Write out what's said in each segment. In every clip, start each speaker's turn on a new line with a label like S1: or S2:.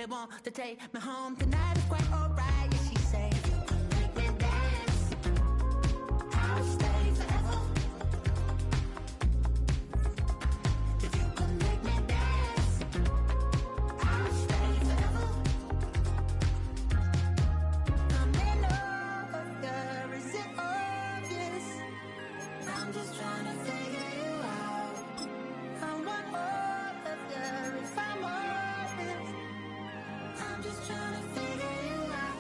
S1: They want to take me home tonight. It's quite alright. Yeah, she say, you can make me dance. I'll stay forever. If you can make me dance, I'll stay forever. I'm in love, yeah, is it obvious? I'm just trying to figure you out. I want all of you if I'm honest. I'm just trying to figure you out.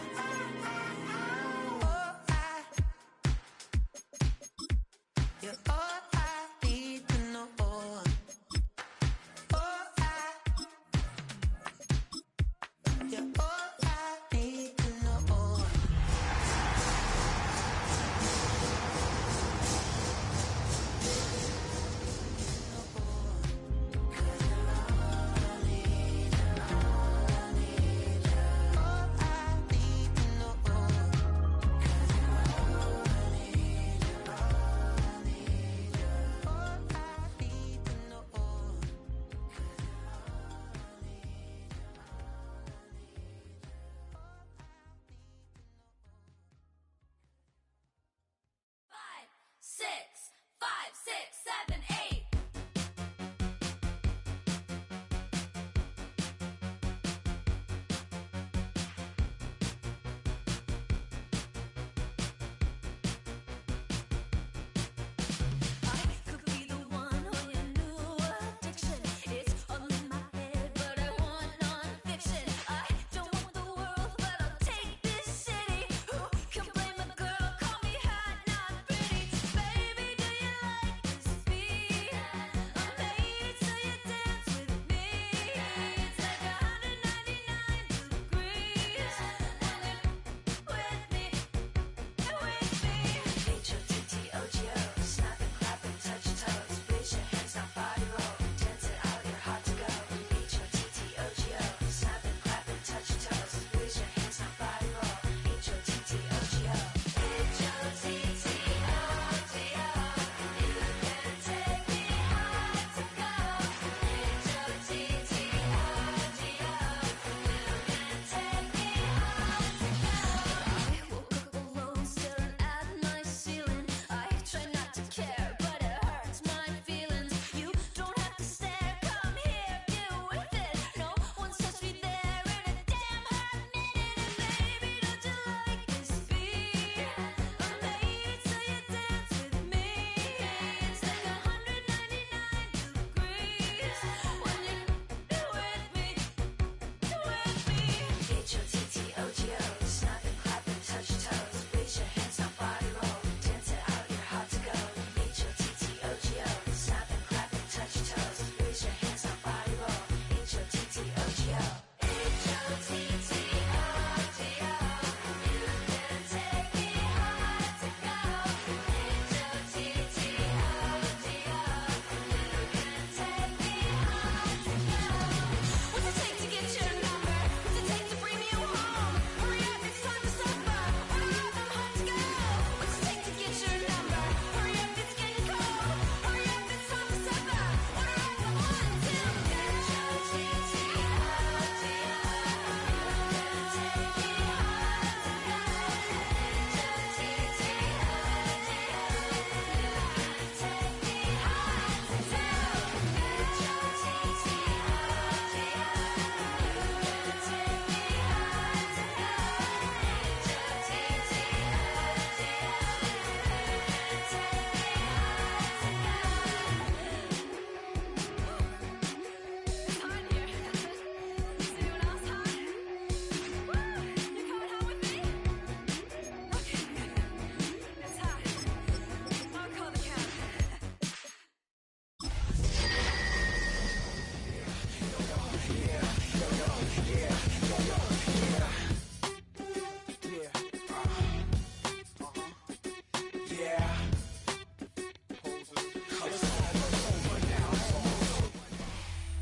S1: You're all I need to know. You're all I need to know.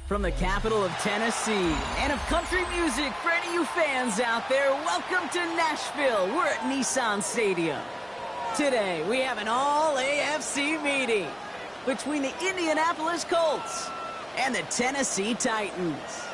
S2: From the capital of Tennessee and of country music, for any of you fans out there, welcome to Nashville. We're at Nissan Stadium. Today, we have an all-AFC meeting between the Indianapolis Colts and the Tennessee Titans.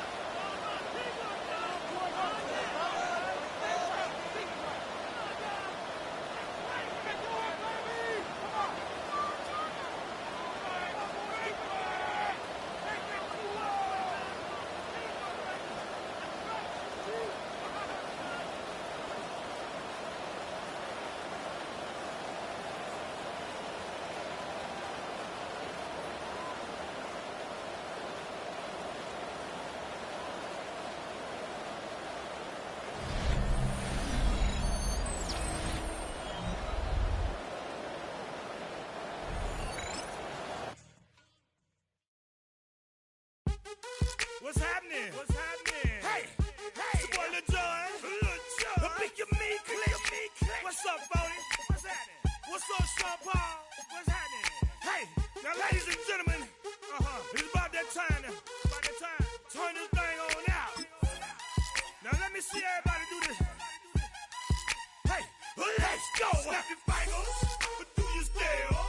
S3: What's happening? What's happening? Hey, it's your boy Lil John. The Pick Your Me Click. What's up, Bodie? What's happening? What's up, Sean Paul? What's happening? Hey, now ladies and gentlemen, it's about that time. Turn this thing on out. Now let me see everybody do this. Hey, let's go. Snap your fingers, but do you still?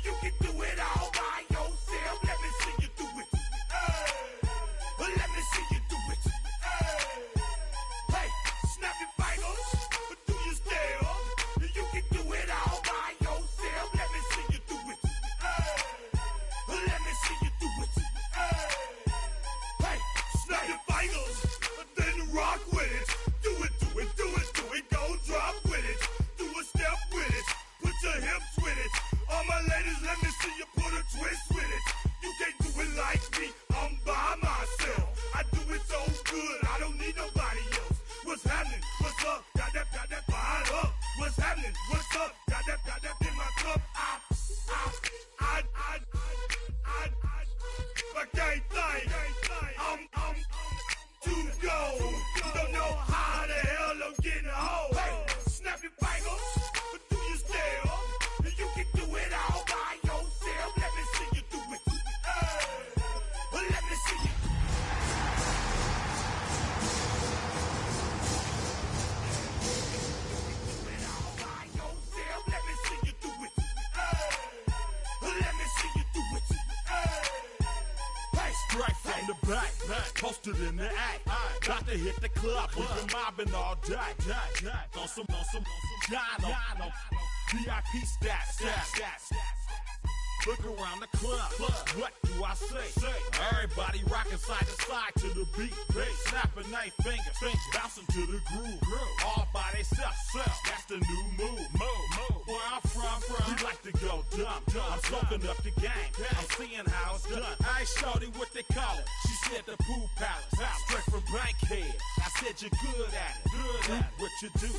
S3: You can do it all by yourself. Let me see you do it. Let me see you do it. Hey, snap your fingers, but do you still? You can do it all by yourself. Let me see you do it. Let me see you do it. Hey, snap your fingers, then rock with it. Do it, go drop with it. Do a step with it, put your hips with it. All my ladies, let me see you put a twist with it. You can't do it like me, I'm by myself. I do it so good, I don't need nobody else. What's happening? What's up? Got that fired up. What's happening? What's up? Got that in my cup. I can't think. I'm too go. Don't know how the hell I'm getting home. Hey, snap your fingers, but do you still? You can do it all by yourself. Let me see you do it. Let me see you. Do it all by yourself. Let me see you do it. Let me see you do it. Hey,
S4: Straight from the back, posted in the act. Got to hit the club, we've been mobbing all day. On some Dino, VIP stats. Look around the club, what do I say? Everybody rocking side to side to the beat. Snapping their fingers, bouncing to the groove. All by themselves, that's the new move. Where I'm from, we like to go dumb. I'm soaking up the game, I'm seeing how it's done. I ain't shorty what they call it. She said the pool palace, straight from Bankhead. I said you're good at it. Do what you do,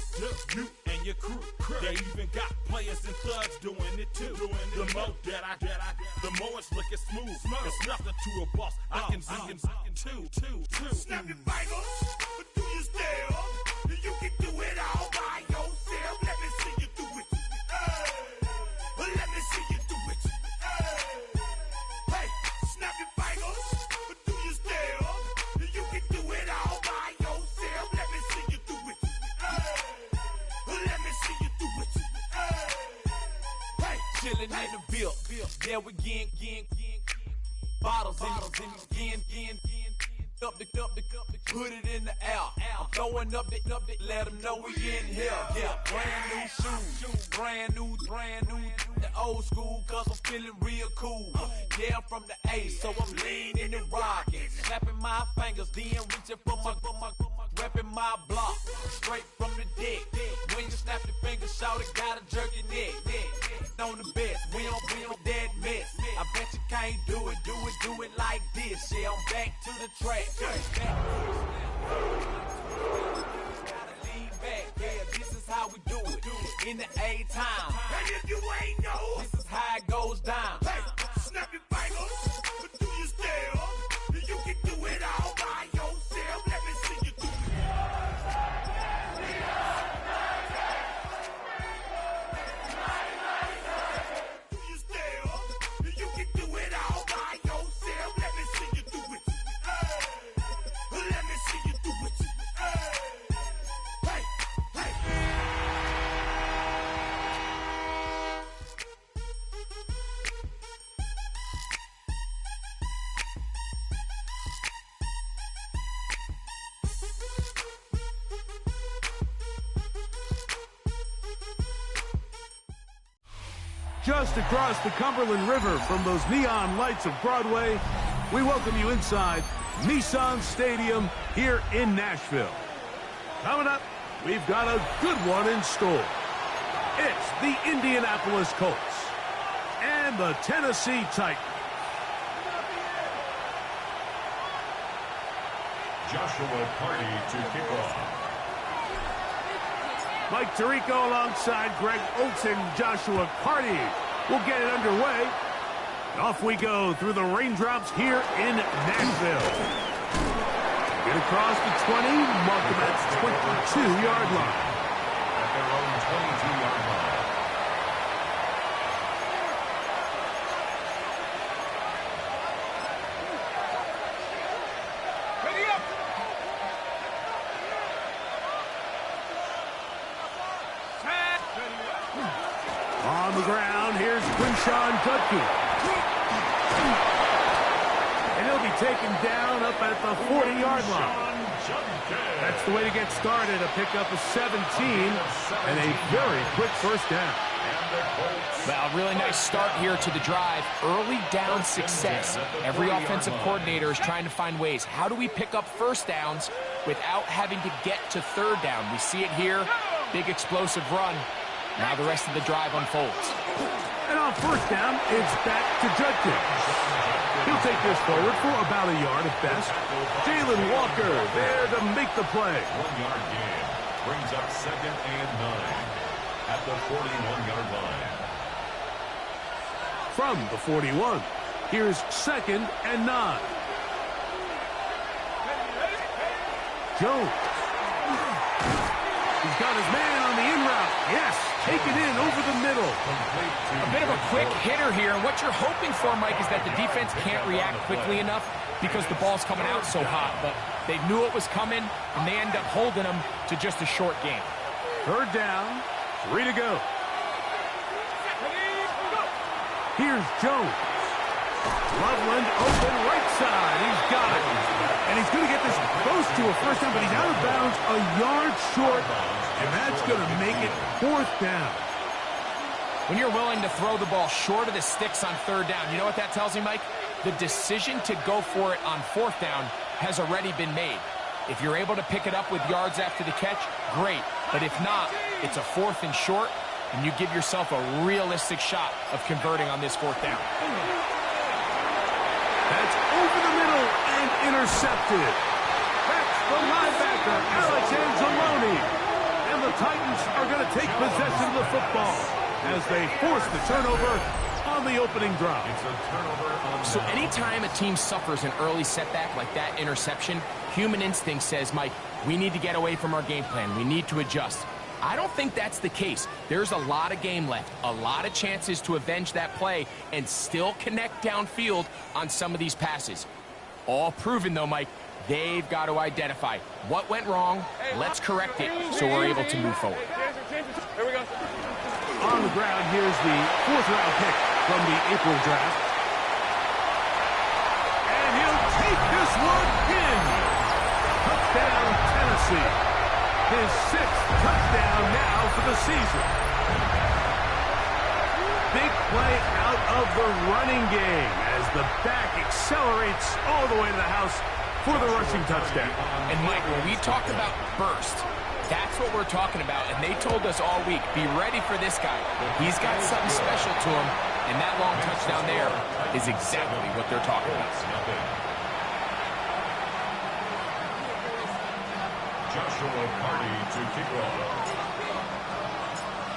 S4: you and your crew. They even got players and thugs doing it too. The more that the more it's looking smooth. It's nothing to a boss. I can two.
S3: snap your fingers, but do you still? You can do it all by yourself. Let me see you do it. Let me see you do it. Hey, snap your fingers, but do you still? You can do it all by yourself. Let me see you do it. Let me see you do it. Hey,
S5: Chillin' in the bill, yeah, we again. Bottles in again. Up the put it in the air. I'm throwing up the, let them know we in here. Yeah, brand new shoes, brand new. The old school, cause I'm feeling real cool. Yeah, I'm from the A, so I'm leaning and rocking. Snapping my fingers, then reaching for my repping my block. Straight from the deck. When you snap your fingers, shout it, gotta jerk your neck. On the best, we don't dead mess. I bet you can't do it like this. Yeah, I'm back to the track. Gotta lean back, yeah, this is how we do it. In the A time.
S3: and if you ain't know,
S5: This is how it goes down.
S3: hey, snap your fingers, but do you still? You can do it all by yourself. Let me see you do it. Do you still? You can do it all by yourself. Let me see you do it. Let me see you do it. Hey.
S6: Just across the Cumberland River from those neon lights of Broadway, we welcome you inside Nissan Stadium here in Nashville. Coming up, we've got a good one in store. It's the Indianapolis Colts and the Tennessee Titans.
S7: Joshua Party to kick off.
S6: Mike Tirico alongside Greg Oates and Joshua Carty will get it underway. Off we go through the raindrops here in Nashville. Get across the 20, mark them at the 22-yard line.
S7: At their own 22-yard line.
S6: On the ground, here's Quinshawn Judkey. And he'll be taken down up at the 40-yard line. That's the way to get started. A pickup of 17 and a very quick first down.
S8: Well, really nice start here to the drive. Early down success. Every offensive coordinator is trying to find ways. How do we pick up first downs without having to get to third down? We see it here. Big explosive run. Now the rest of the drive unfolds.
S6: And on first down, it's back to Judkey. He'll take this forward for about a yard at best. Jalen Walker there to make the play.
S7: 1-yard gain brings up 2nd and 9 at the 41-yard line.
S6: From the 41, here's 2nd and 9. Jones. He's got his man on the in route. Yes, take it in over the middle.
S8: A bit of a quick hitter here. And what you're hoping for, Mike, is that the defense can't react quickly enough because the ball's coming out so hot. But they knew it was coming, and they end up holding them to just a short game.
S6: Third down, 3 to go. Here's Jones. Loveland open right side. He's got it. And he's going to get this close to a first down, but he's out of bounds a yard short. And that's going to make it 4th down.
S8: When you're willing to throw the ball short of the sticks on third down, you know what that tells me, Mike? The decision to go for it on 4th down has already been made. If you're able to pick it up with yards after the catch, great. But if not, it's a 4th and short, and you give yourself a realistic shot of converting on this 4th down.
S6: That's over the middle and intercepted. That's the linebacker, Alex Anzalone. And the Titans are going to take possession of the football as they force the turnover on the opening drive.
S7: It's a turnover on
S8: So anytime a team suffers an early setback like that interception, human instinct says, Mike, we need to get away from our game plan. We need to adjust. I don't think that's the case. There's a lot of game left, a lot of chances to avenge that play and still connect downfield on some of these passes. All proven, though, Mike, they've got to identify what went wrong, let's correct it so we're able to move forward.
S3: Here we go.
S6: On the ground, here's the 4th-round pick from the April draft. And he'll take this one in. Touchdown, Tennessee. His 6th touchdown now for the season. Big play out of the running game as the back accelerates all the way to the house for the rushing touchdown.
S8: And, Mike, when we talk about burst, that's what we're talking about. And they told us all week, be ready for this guy. He's got something special to him. And that long touchdown there is exactly what they're talking about.
S7: Joshua Party to kick off.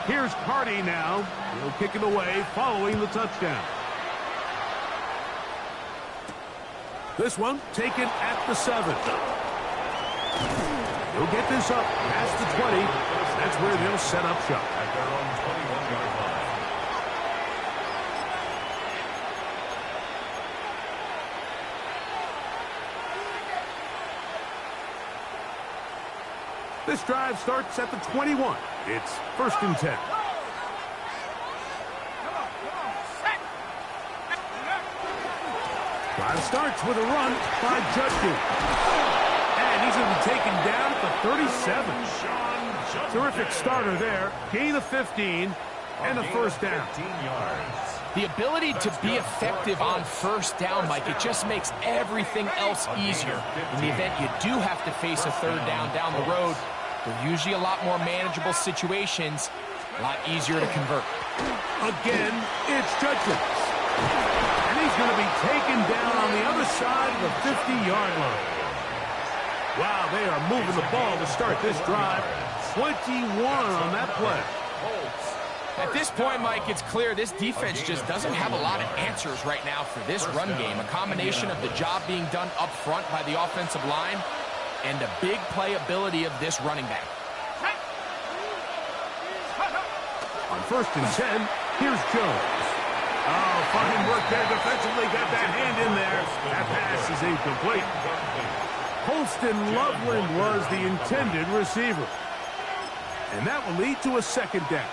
S6: Here's Party now. He'll kick it away following the touchdown. This one taken at the 7. He'll get this up past the 20. That's where they'll set up shop.
S7: At their own 21-yard line.
S6: This drive starts at the 21. It's 1st and 10. Drive starts with a run by Judkey. And he's going to be taken down at the 37. Terrific starter there. Gain of 15 and a first down.
S7: 15 yards.
S8: The ability to be effective on first down, Mike, it just makes everything else easier. In the event you do have to face a third down the road, they're usually a lot more manageable situations, a lot easier to convert.
S6: Again, it's Judkey. And he's going to be taken down on the other side of the 50-yard line. Wow, they are moving the ball to start this drive. 21 on that play.
S8: At this point, Mike, it's clear this defense just doesn't have a lot of answers right now for this run game. A combination of the job being done up front by the offensive line and the big playability of this running back.
S6: On 1st and 10, here's Jones. Oh, fine work there defensively. Got that hand in there. That pass is incomplete. Holston Loveland was the intended receiver. And that will lead to a 2nd down.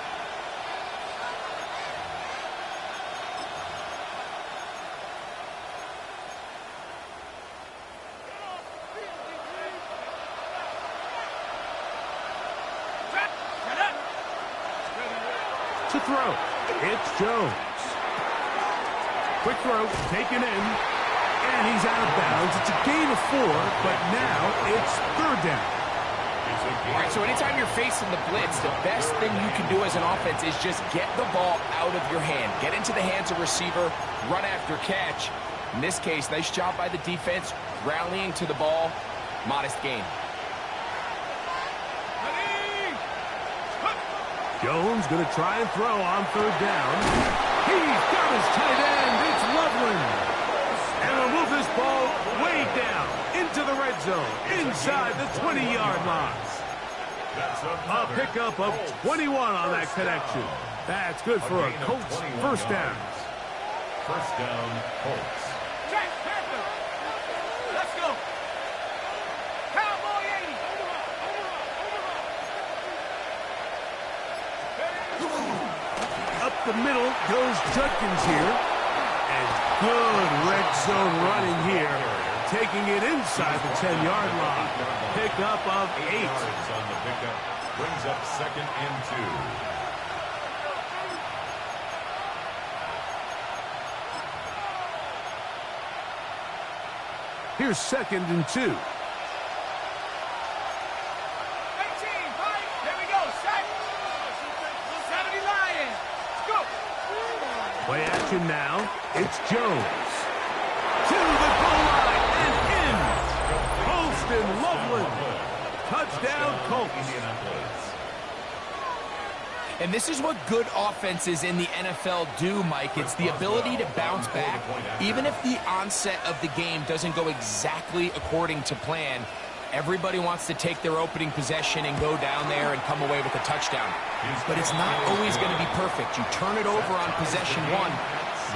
S6: To throw, it's Jones. Quick throw, taken in, and he's out of bounds. It's a gain of 4, but now it's 3rd down.
S8: All right, so anytime you're facing the blitz, the best thing you can do as an offense is just get the ball out of your hand. Get into the hands of receiver, run after catch. In this case, nice job by the defense, rallying to the ball, modest gain.
S6: Jones going to try and throw on 3rd down. He's got his tight end. It's Loveland. And will move this ball way down into the red zone, inside the 20-yard line. A pickup of 21 on that connection. That's good for a Colts 1st down.
S7: 1st down, Colts.
S3: Let's go. Cowboy 80.
S6: Up the middle goes Judkins here. And good red zone running here. Taking it inside the 10-yard line. Pickup of 8.
S7: On the pickup brings up 2nd and 2.
S6: Here's 2nd and 2.
S3: 18, here we go, set. Saturday Lions, go.
S6: Play action now. It's Jones. To the goal line and in. Holston Loveland. Touchdown, Colts.
S8: And this is what good offenses in the NFL do, Mike. It's the ability to bounce back. Even if the onset of the game doesn't go exactly according to plan, everybody wants to take their opening possession and go down there and come away with a touchdown. But it's not always going to be perfect. You turn it over on possession 1.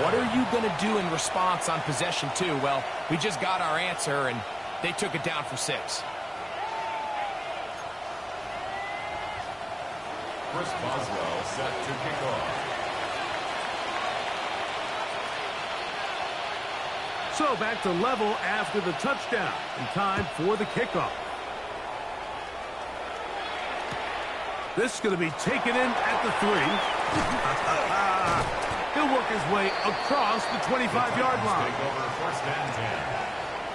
S8: What are you going to do in response on possession 2? Well, we just got our answer, and they took it down for 6.
S7: Chris Boswell set to kick off.
S6: So back to level after the touchdown. And time for the kickoff. This is going to be taken in at the 3. He'll work his way across the 25-yard line.
S7: Take over 1st and 10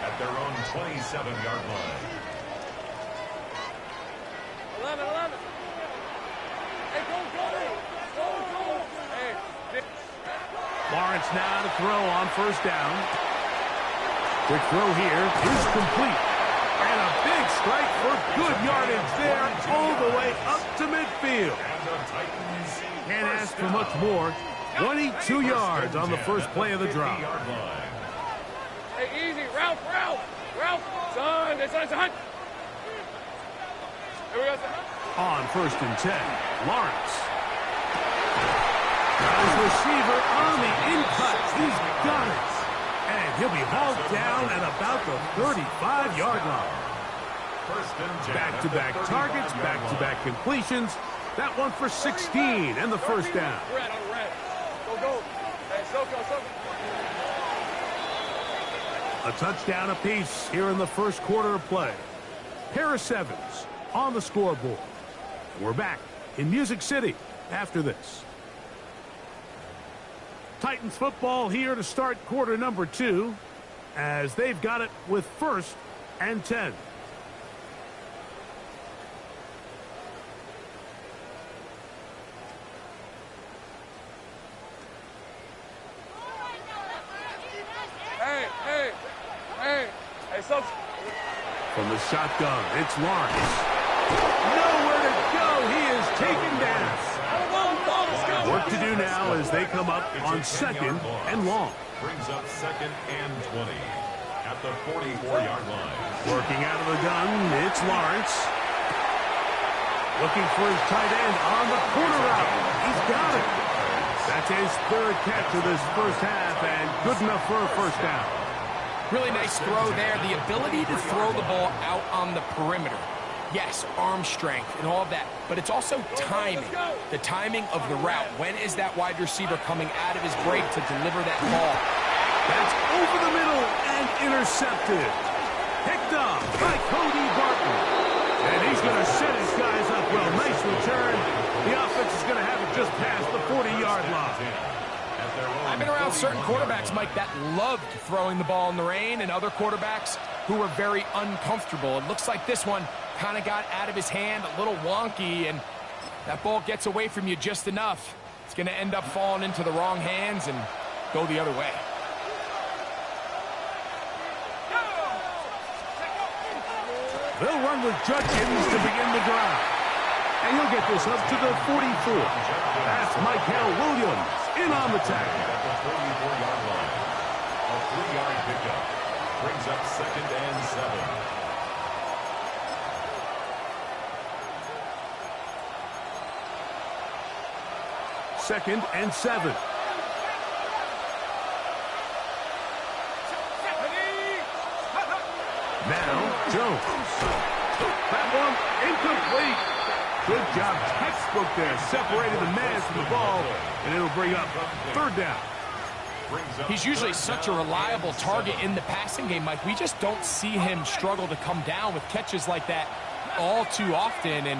S7: at their own 27-yard line.
S3: 11. Hey, go. Hey.
S6: Lawrence now to throw on 1st down. Quick throw here is complete. And a big strike for good yardage there all the way up to midfield. Can't ask for much more. 22 yards on the first play of the drive.
S3: Hey, easy. Ralph. Son. Here we go, son.
S6: On 1st and 10, Lawrence. His receiver on the in-cut. He's got it. And he'll be hauled down at about the 35-yard line. Back-to-back targets, back-to-back completions. That one for 16 and the 1st down.
S3: Red. Go. Hey, so go.
S6: A touchdown apiece here in the first quarter of play. Pair of 7s on the scoreboard. We're back in Music City after this. Titans football here to start quarter number 2 as they've got it with 1st and 10.
S3: Hey, so.
S6: From the shotgun, it's Lawrence. Nowhere to go. He is taken down. Work to do now as they come up on 2nd and long.
S7: Brings up 2nd and 20 at the 44-yard line.
S6: Working out of the gun, it's Lawrence. Looking for his tight end on the corner route. He's got it. That's his third catch of this first half, and good enough for a first down.
S8: Really nice throw there. The ability to throw the ball out on the perimeter. Yes, arm strength and all of that, but it's also timing. The timing of the route. When is that wide receiver coming out of his break to deliver that ball?
S6: That's over the middle and intercepted. Picked up by Cody Barton. And he's going to set his guys up well. Nice return. The offense is going to have it just past the 40-yard line.
S8: I've been around certain quarterbacks, Mike, that loved throwing the ball in the rain, and other quarterbacks who were very uncomfortable. It looks like this one kind of got out of his hand, a little wonky, and that ball gets away from you just enough. It's going to end up falling into the wrong hands and go the other way.
S6: They'll run with Judkins to begin the drive. And he'll get this up to the 44. That's Michael Williams in on the tackle.
S7: At the 44-yard line. A 3-yard pickup. Brings up 2nd and 7.
S6: 2nd and 7. Now, Jones. That one incomplete. Good job, textbook there, separating the man from the ball, and it'll bring up 3rd down.
S8: He's usually such a reliable target in the passing game, Mike. We just don't see him struggle to come down with catches like that all too often. And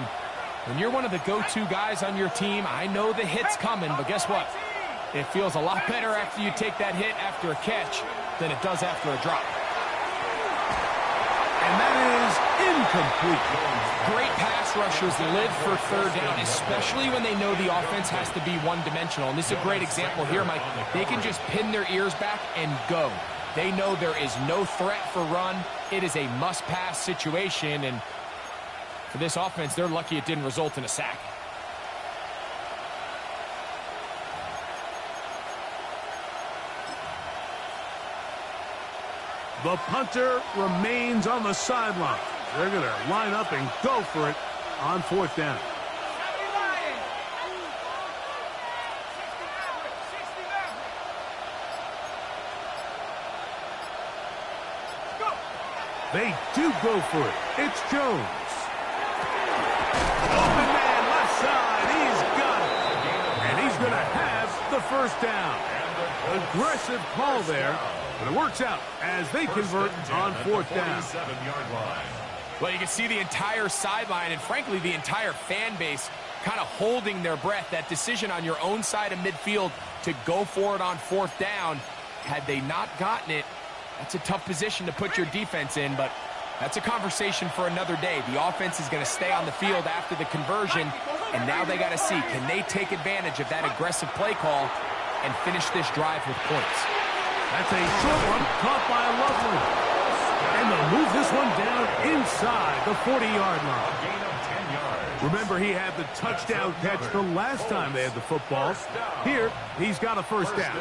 S8: when you're one of the go-to guys on your team, I know the hit's coming, but guess what? It feels a lot better after you take that hit after a catch than it does after a drop.
S6: And that is incomplete.
S8: Great pass rushers live for 3rd down, especially when they know the offense has to be one-dimensional. And this is a great example here, Mike. They can just pin their ears back and go. They know there is no threat for run. It is a must-pass situation, and for this offense, they're lucky it didn't result in a sack.
S6: The punter remains on the sideline. They're going to line up and go for it on 4th down. They do go for it. It's Jones. Open man, left side. He's got it. And he's going to have the first down. Aggressive call there. But it works out as they convert on 4th down.
S8: Well, you can see the entire sideline and, frankly, the entire fan base kind of holding their breath. That decision on your own side of midfield to go for it on 4th down, had they not gotten it, that's a tough position to put your defense in, but that's a conversation for another day. The offense is going to stay on the field after the conversion, and now they got to see, can they take advantage of that aggressive play call and finish this drive with points?
S6: That's a short one caught by Lovely. And they'll move this one down inside the 40-yard line.
S7: A gain of 10 yards.
S6: Remember, he had the touchdown catch the last time they had the football. Here, he's got a first down.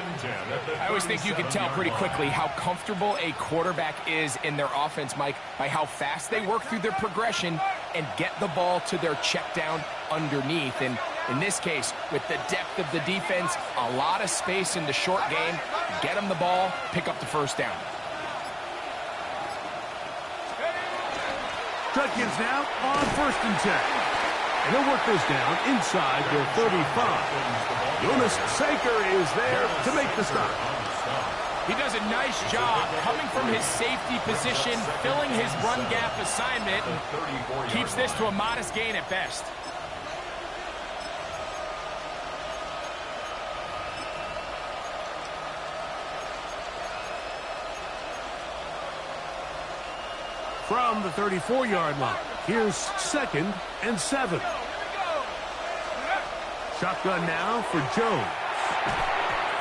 S8: I always think you can tell pretty quickly how comfortable a quarterback is in their offense, Mike, by how fast they work through their progression and get the ball to their check down underneath. And in this case, with the depth of the defense, a lot of space in the short game, get them the ball, pick up the first down.
S6: Judkins now on 1st and 10. And he'll work this down inside the 35. Jonas Saker is there to make the stop.
S8: He does a nice job coming from his safety position, filling his run gap assignment, and keeps this to a modest gain at best.
S6: From the 34-yard line, here's 2nd and 7. Shotgun now for Jones.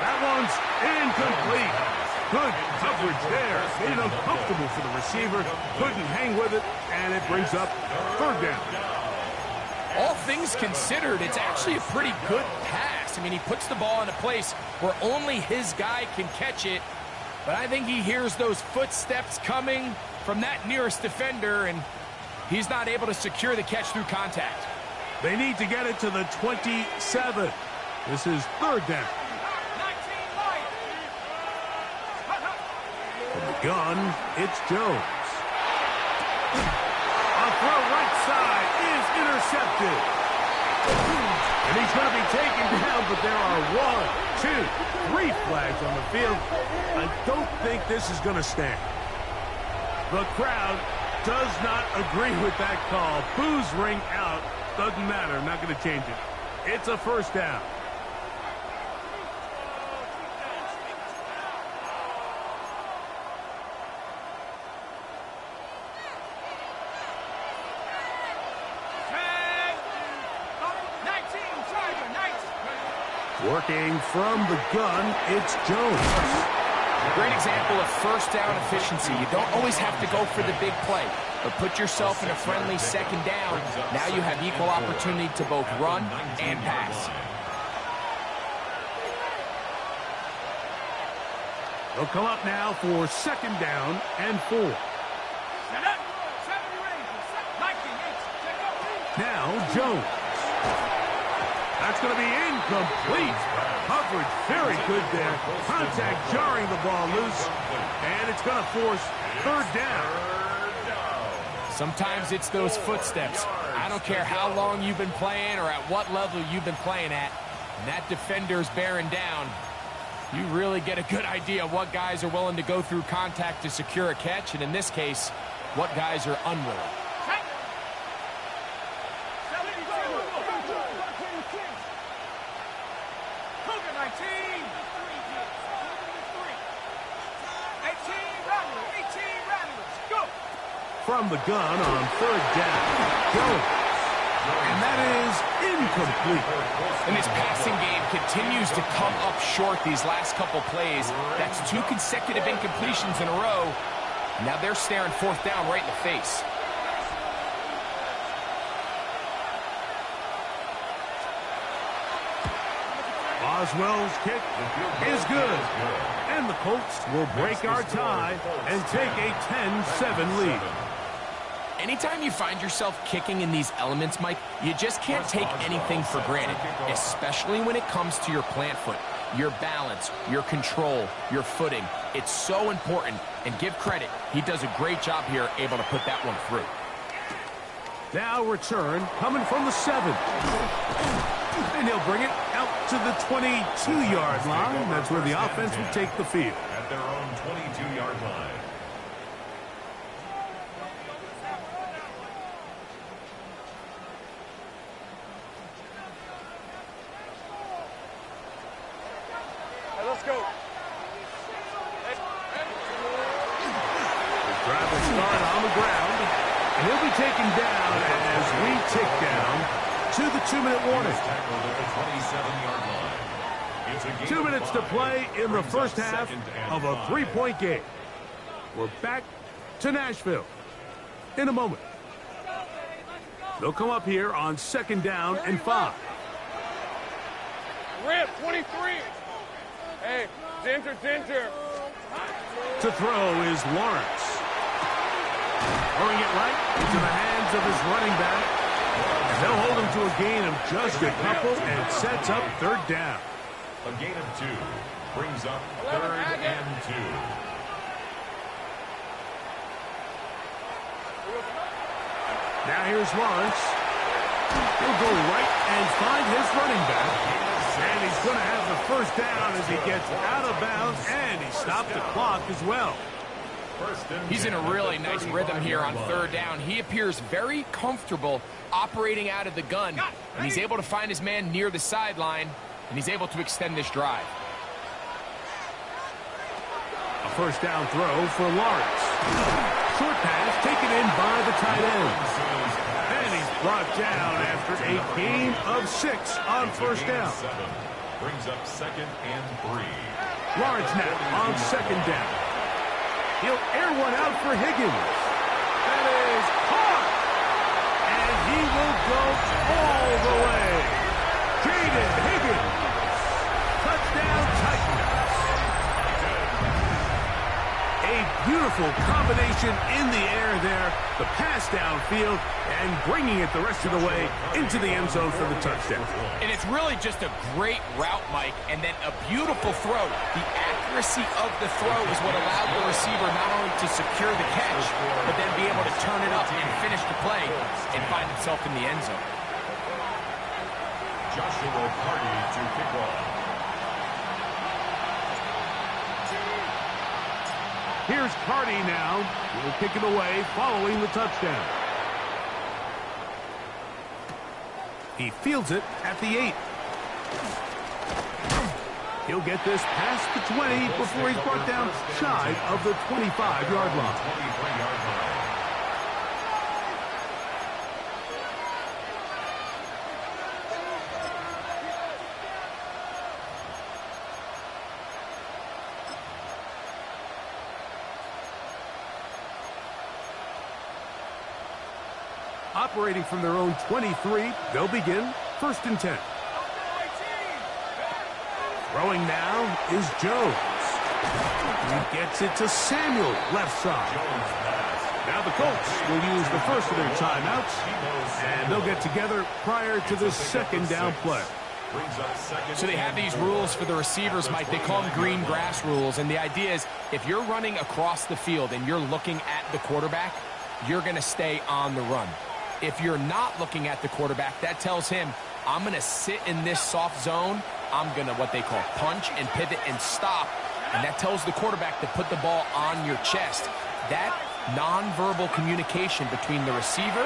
S6: That one's incomplete. Good coverage there. Made it uncomfortable for the receiver. Couldn't hang with it, and it brings up 3rd down.
S8: All things considered, it's actually a pretty good pass. I mean, he puts the ball in a place where only his guy can catch it. But I think he hears those footsteps coming from that nearest defender, and he's not able to secure the catch through contact.
S6: They need to get it to the 27. This is third down. From the gun, it's Jones. A throw right side is intercepted. And he's going to be taken down, but there are 1, 2, 3 flags on the field. I don't think this is going to stand. The crowd does not agree with that call. Boos ring out. Doesn't matter. Not going to change it. It's a first down. Working from the gun, it's Jones.
S8: Great example of first down efficiency. You don't always have to go for the big play, but put yourself in a friendly second down. Now you have equal opportunity to both run and pass.
S6: They'll come up now for second down and 4. Now Jones. That's going to be incomplete. Coverage very good there. Contact jarring the ball loose. And it's going to force third down.
S8: Sometimes it's those footsteps. I don't care how long you've been playing or at what level you've been playing at. And that defender's bearing down. You really get a good idea of what guys are willing to go through contact to secure a catch. And in this case, what guys are unwilling.
S6: From the gun on third down, Jones. And that is incomplete.
S8: And his passing game continues to come up short these last couple plays. That's 2 consecutive incompletions in a row. Now they're staring fourth down right in the face.
S6: Boswell's kick is good. And the Colts will break our tie and take a 10-7 lead.
S8: Anytime you find yourself kicking in these elements, Mike, you just can't take anything for granted, especially when it comes to your plant foot, your balance, your control, your footing. It's so important, and give credit, he does a great job here able to put that one through.
S6: Now return coming from the 7. And he'll bring it out to the 22-yard line. That's where the offense will take the field.
S7: At their own 22-yard line.
S3: Let's go.
S6: The drive will start on the ground, and he'll be taken down as we tick down to the 2-minute warning. 2 minutes to play in the first half of a 3-point game. We're back to Nashville in a moment. They'll come up here on second down and 5.
S3: Rip, 23. Hey, Ginger.
S6: To throw is Lawrence. Throwing it right into the hands of his running back. And they'll hold him to a gain of just a couple and sets up third down.
S7: A gain of 2 brings up third and 2.
S6: Now here's Lawrence. He'll go right and find his running back. And he's going to have the first down as he gets out of bounds, and he stopped the clock as well.
S8: He's in a really nice rhythm here on third down. He appears very comfortable operating out of the gun, and he's able to find his man near the sideline, and he's able to extend this drive.
S6: A first down throw for Lawrence. Short pass taken in by the tight end. And he's brought down after a gain of 6 on first down.
S7: Brings up second and 3.
S6: Lawrence now on second down. He'll air one out for Higgins. That is caught. And he will go all the way. Jaden Higgins. Touchdown Titans. beautiful combination in the air there. The pass downfield and bringing it the rest of the way into the end zone for the touchdown.
S8: And it's really just a great route, Mike, and then a beautiful throw. The accuracy of the throw is what allowed the receiver not only to secure the catch, but then be able to turn it up and finish the play and find himself in the end zone.
S7: Joshua Party to kick off.
S6: Here's Cardi now. He'll kick it away following the touchdown. He fields it at the 8. He'll get this past the 20 before he's brought down shy of the 25-yard line.
S7: 23-yard line.
S6: Operating from their own 23, they'll begin 1st and 10. Throwing now is Jones. He gets it to Samuel, left side. Now the Colts will use the first of their timeouts, and they'll get together prior to the second down play.
S8: So they have these rules for the receivers, Mike. They call them green grass rules, and the idea is if you're running across the field and you're looking at the quarterback, you're going to stay on the run. If you're not looking at the quarterback, that tells him, I'm going to sit in this soft zone. I'm going to what they call punch and pivot and stop. And that tells the quarterback to put the ball on your chest. That nonverbal communication between the receiver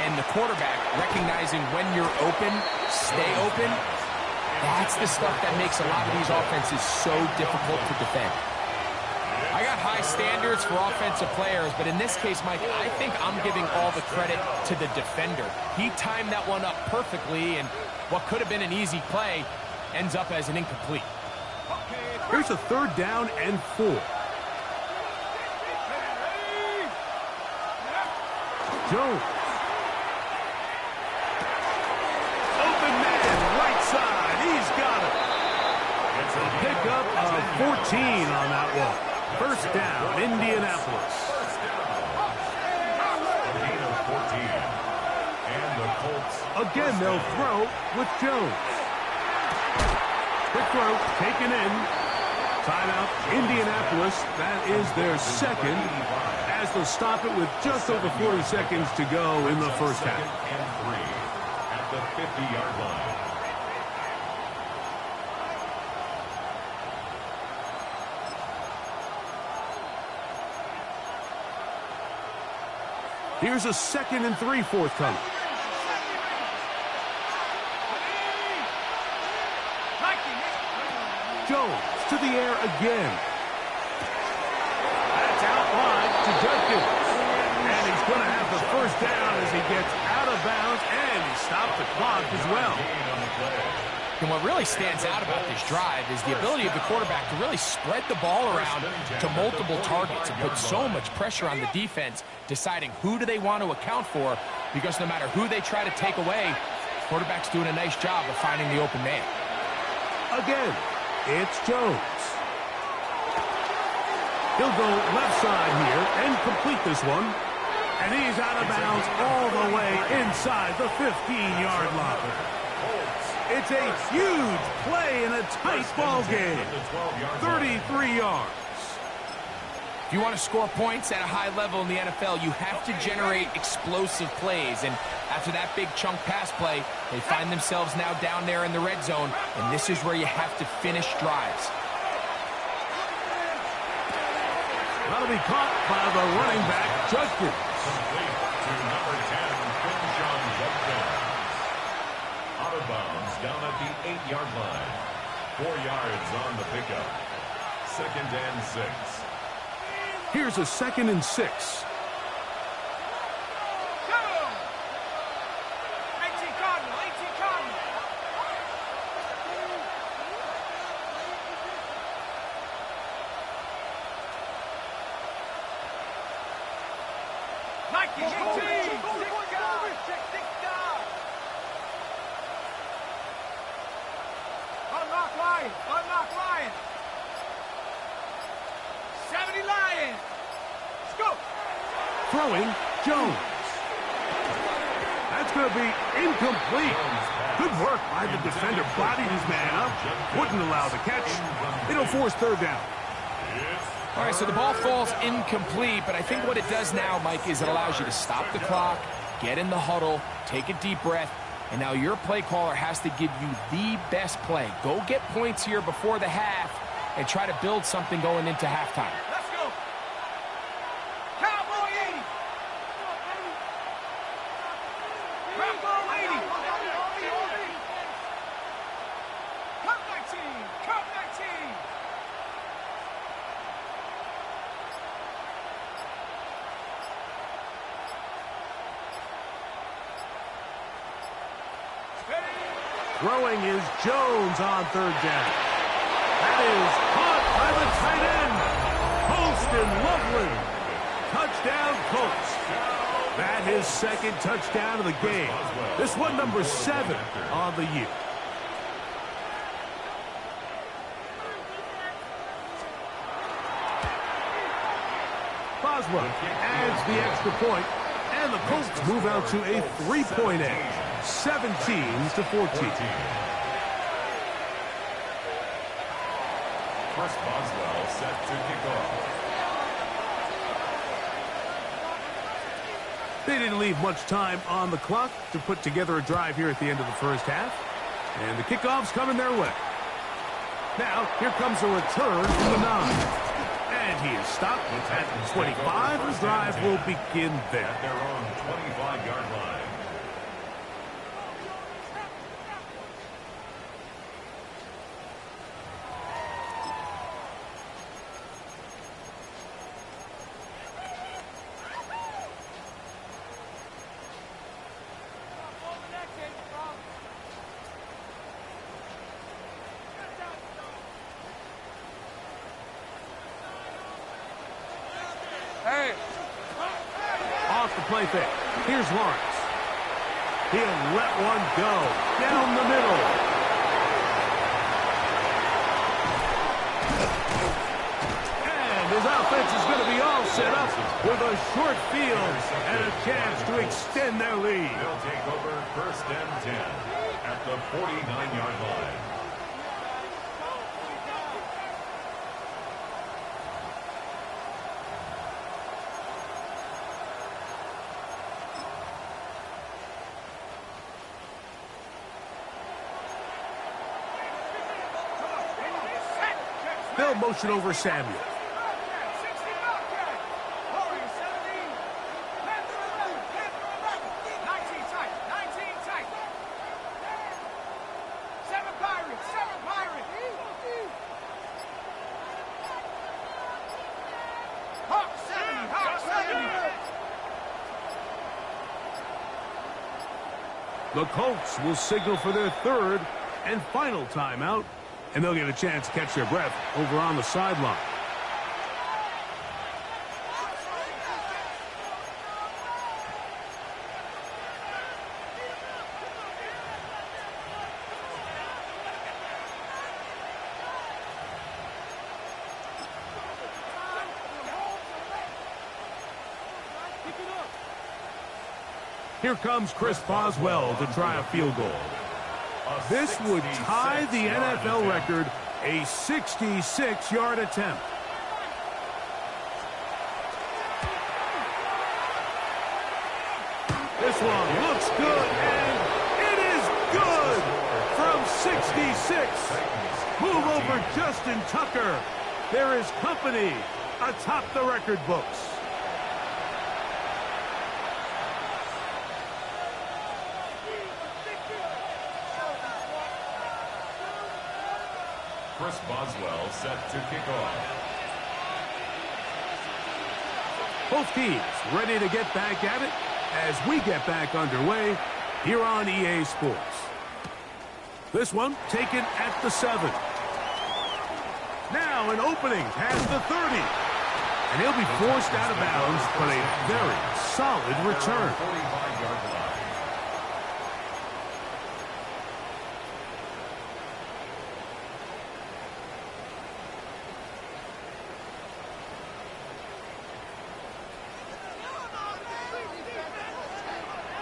S8: and the quarterback, recognizing when you're open, stay open, that's the stuff that makes a lot of these offenses so difficult to defend. I got high standards for offensive players, but in this case, Mike, I think I'm giving all the credit to the defender. He timed that one up perfectly, and what could have been an easy play ends up as an incomplete.
S6: Here's a 3rd down and 4. Jones. Open man, right side. He's got it. It's a pickup of 14 on that one. 1st down, Indianapolis.
S7: Gain of 14. And the Colts.
S6: Again, they'll throw with Jones. Quick throw, taken in. Timeout, Indianapolis. That is their second, as they'll stop it with just over 40 seconds to go in the first half.
S7: And 3 at the 50-yard line.
S6: Here's a 2nd and 3 forthcoming. Jones to the air again. That's out wide to Judkins. And he's going to have the 1st down as he gets out of bounds, and he stopped the clock as well.
S8: And what really stands out about this drive is the ability of the quarterback to really spread the ball around to multiple targets and put so much pressure on the defense, deciding who do they want to account for, because no matter who they try to take away, the quarterback's doing a nice job of finding the open man.
S6: Again, it's Jones. He'll go left side here and complete this one. And he's out of bounds all the way inside the 15-yard line. It's a huge play in a tight ball game. 33 yards.
S8: If you want to score points at a high level in the NFL, you have to generate explosive plays. And after that big chunk pass play, they find themselves now down there in the red zone. And this is where you have to finish drives.
S6: That'll be caught by the running back, Judkins.
S7: Complete to number 10, Quinshon Judkins. Out of bounds down at the 8-yard line. 4 yards on the pickup. 2nd and 6.
S6: Here's a 2nd and 6. Throwing, Jones. That's going to be incomplete. Good work by the defender. Bodied his man up. Wouldn't allow the catch. It'll force third down.
S8: All right, so the ball falls incomplete, but I think what it does now, Mike, is it allows you to stop the clock, get in the huddle, take a deep breath, and now your play caller has to give you the best play. Go get points here before the half and try to build something going into halftime.
S3: Let's go. Cowboy 80. Cowboy 80. Cup 19. Cup 19.
S6: Throwing is Jones on third down. That is caught by the tight end, Holston Loveland. Touchdown, Colts. That his second touchdown of the game. This one number 7 on the year. Boswell adds the extra point, and the Colts move out to a 3-point edge. 17-14.
S7: Chris Boswell set to kick off.
S6: They didn't leave much time on the clock to put together a drive here at the end of the first half. And the kickoff's coming their way. Now, here comes a return from the 9. And he is stopped at 25. The drive will begin there.
S7: At their own 25-yard line.
S3: Hey.
S6: Off the play fake. Here's Lawrence. He'll let one go. Down the middle. And his offense is going to be all set up with a short field and a chance to extend their lead.
S7: They'll take over first and 10 at the 49-yard line.
S6: They'll motion over Samuel. The Colts will signal for their third and final timeout, and they'll get a chance to catch their breath over on the sideline. Here comes Chris Boswell to try a field goal. This would tie the NFL record, a 66-yard attempt. This one looks good, and it is good from 66. Move over Justin Tucker. There is company atop the record books.
S7: Chris Boswell set to kick off.
S6: Both teams ready to get back at it as we get back underway here on EA Sports. This one taken at the 7. Now an opening past the 30. And he'll be forced out of bounds, but a very solid return.
S7: 45-yard line.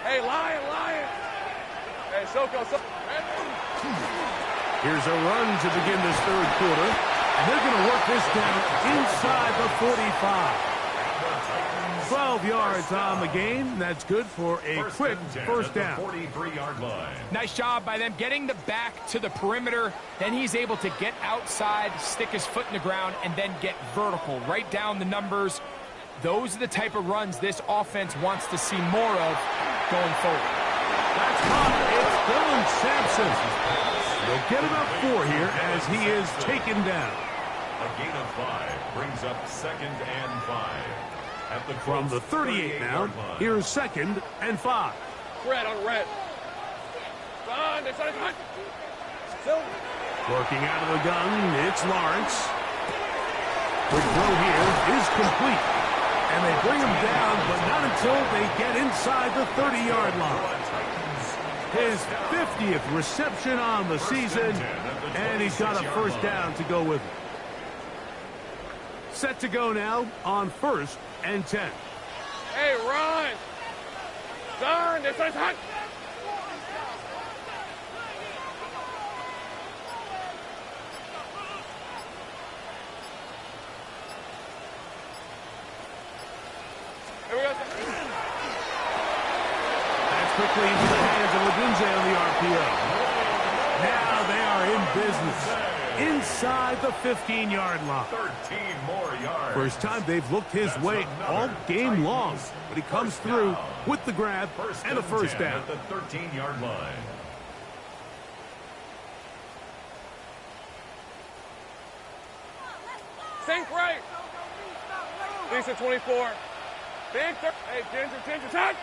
S9: Hey, Lion. Hey, Soko.
S6: Here's a run to begin this third quarter. And they're going to work this down inside the 45. 12 yards on the game. That's good for a quick first down.
S7: 43-yard line.
S8: Nice job by them getting the back to the perimeter. Then he's able to get outside, stick his foot in the ground, and then get vertical. Right down the numbers. Those are the type of runs this offense wants to see more of going forward.
S6: That's caught. It's Dylan Sampson. They'll get about 4 here as he is taken down.
S7: A gain of 5 brings up 2nd and 5. At the
S6: From the 38 now, here's 2nd and 5.
S9: Red on red.
S6: Working out of the gun, it's Lawrence. The throw here is complete. And they bring him down, but not until they get inside the 30-yard line. His 50th reception on the season, and he's got a first down to go with it. Set to go now on 1st and 10.
S9: Hey, run! Turn! This is hot! Here we go.
S6: That's quickly into the hands of Lagunze on the RPO. Now they are in business. Inside the 15-yard line.
S7: 13 more yards.
S6: First time they've looked his way all game long, but he comes through with the grab and a first down.
S7: At the 13-yard line.
S9: Think right. Decent 24. Think. Hey, Ginger, touch.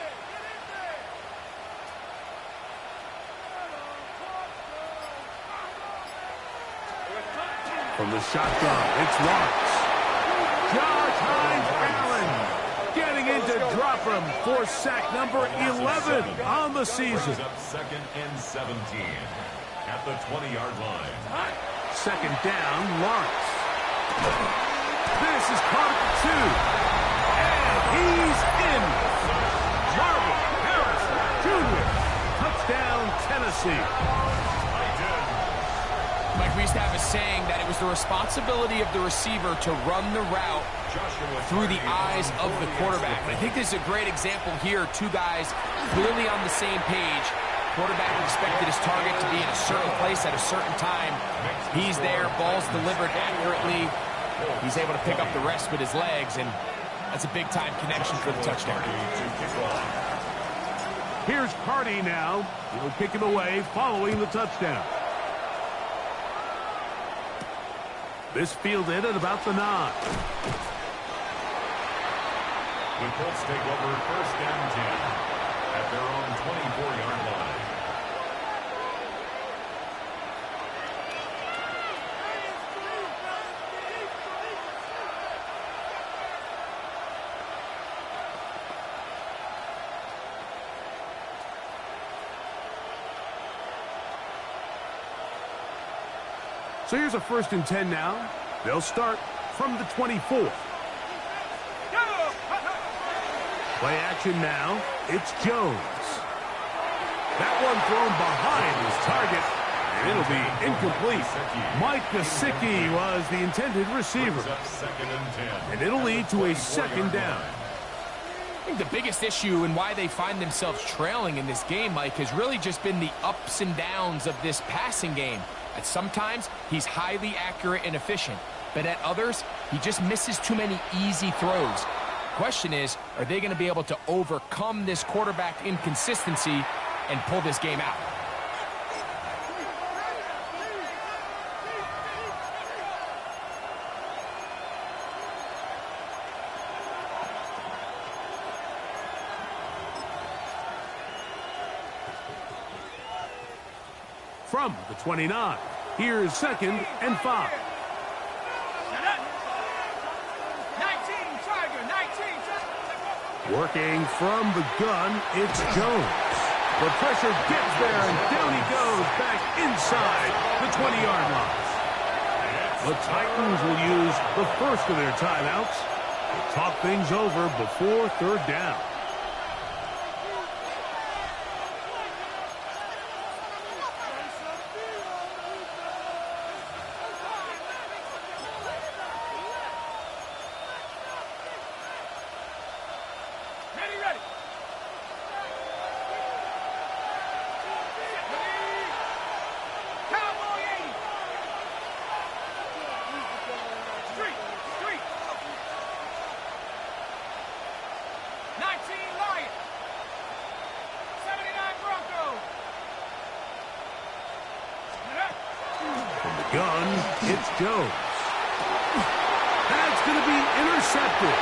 S6: From the shotgun, it's Lawrence. Josh Hines Allen getting in to drop him for sack number 11 on the season.
S7: Up 2nd and 17 at the 20-yard line.
S6: 2nd down, Lawrence. This is caught at 2. And he's in. Marvin Harrison Jr. Touchdown, Tennessee.
S8: Mike, we used to have a saying that it was the responsibility of the receiver to run the route through the eyes of the quarterback. And I think this is a great example here. 2 guys clearly on the same page. Quarterback expected his target to be in a certain place at a certain time. He's there, ball's delivered accurately. He's able to pick up the rest with his legs, and that's a big-time connection for the touchdown.
S6: Here's Cardi now. He'll kick it away following the touchdown. This fielded at about the 9.
S7: The Colts take over 1st and 10 at their own 24-yard line.
S6: So here's a 1st and 10 now. They'll start from the 24. Play action now. It's Jones. That one thrown behind his target. And it'll be incomplete. Mike Gesicki was the intended receiver. And it'll lead to a 2nd down.
S8: I think the biggest issue and why they find themselves trailing in this game, Mike, has really just been the ups and downs of this passing game. At sometimes, he's highly accurate and efficient, but at others, he just misses too many easy throws. Question is, are they going to be able to overcome this quarterback inconsistency and pull this game out?
S6: From the 29, here's 2nd and 5. Working from the gun, it's Jones. The pressure gets there, and down he goes back inside the 20-yard line. The Titans will use the first of their timeouts to talk things over before 3rd down. gun, it's Jones. That's going to be intercepted.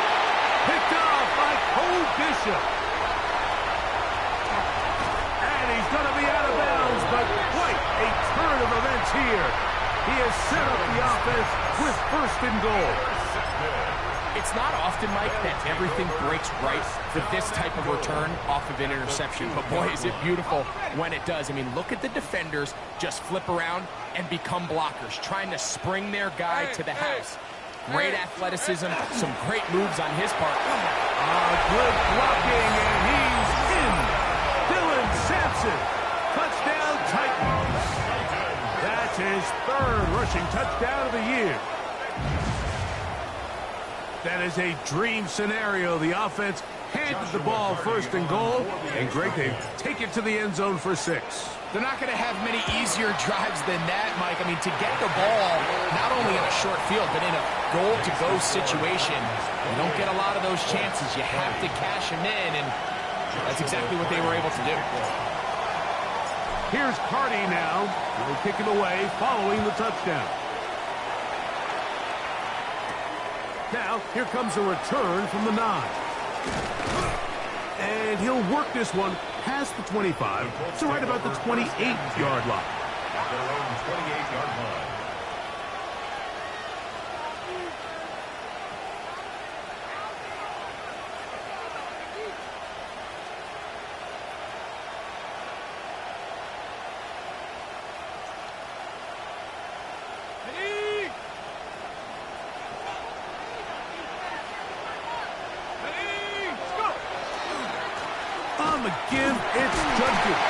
S6: Picked off by Cole Bishop. And he's going to be out of bounds, but quite a turn of events here. He has set up the offense with first and goal.
S8: It's not often, Mike, that everything breaks right for this type of return off of an interception. But boy, is it beautiful when it does. I mean, look at the defenders just flip around and become blockers, trying to spring their guy to the house. Great athleticism, some great moves on his part.
S6: Good blocking, and he's in. Dylan Sampson, touchdown Titans. That's his third rushing touchdown of the year. That is a dream scenario. The offense handed the ball first and goal, and Greg, they take it to the end zone for 6.
S8: They're not going to have many easier drives than that, Mike. I mean, to get the ball, not only in a short field, but in a goal-to-go situation, you don't get a lot of those chances. You have to cash them in, and that's exactly what they were able to do.
S6: Here's Carty now. He'll kick it away following the touchdown. Now, here comes a return from the 9. And he'll work this one past the 25, so right about the 28-yard line.
S7: At their own 28-yard line.
S6: On the give, it's Judkins.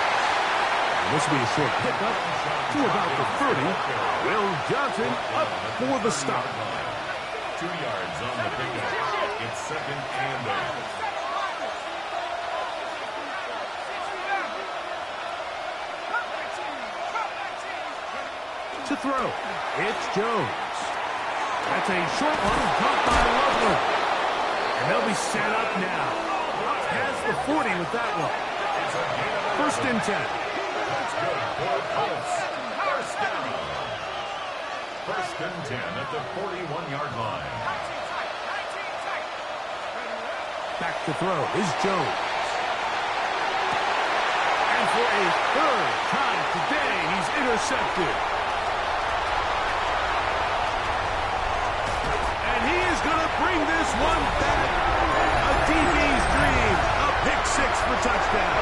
S6: This will be a short pickup to about the 30. Will Johnson up for the stop.
S7: 2 yards on the pickup. It's second and 8.
S6: To throw, it's Jones. That's a short one caught by Loveland. And they'll be set up now. Past the 40 with that one. First and 10.
S7: That's good for Colts. First down. First and 10 at the 41-yard line.
S6: Back to throw is Jones. And for a third time today, he's intercepted. And he is going to bring this one back. A DB's dream. A pick 6 for touchdown.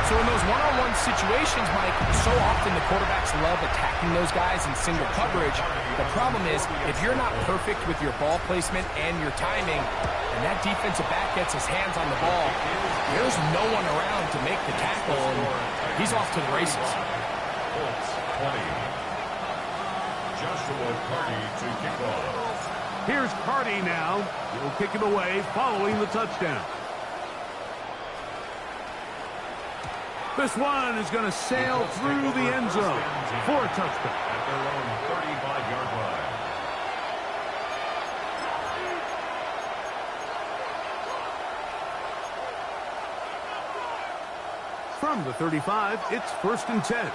S8: So in those one-on-one situations, Mike, so often the quarterbacks love attacking those guys in single coverage. The problem is, if you're not perfect with your ball placement and your timing, and that defensive back gets his hands on the ball, there's no one around to make the tackle, and he's off to the races.
S7: Colts 20. Joshua Carty to kick off.
S6: Here's Carty now. He'll kick it away following the touchdown. This one is going to sail through the end zone for a touchdown.
S7: At their own 35-yard line.
S6: From the 35, it's first and 10.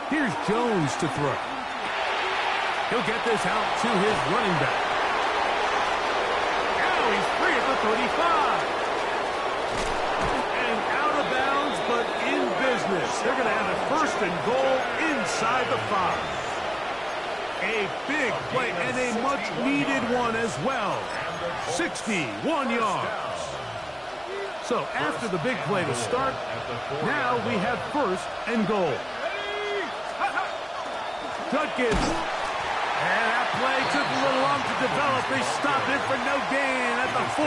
S6: Here's Jones to throw. He'll get this out to his running back. Now he's free at the 35. And out of bounds, but in business. They're going to have a first and goal inside the 5. A big play and a much-needed one as well. 61 yards. So after the big play to start, now we have first and goal. Judkins. And that play took a little long to develop. They stopped it for no gain at the 4.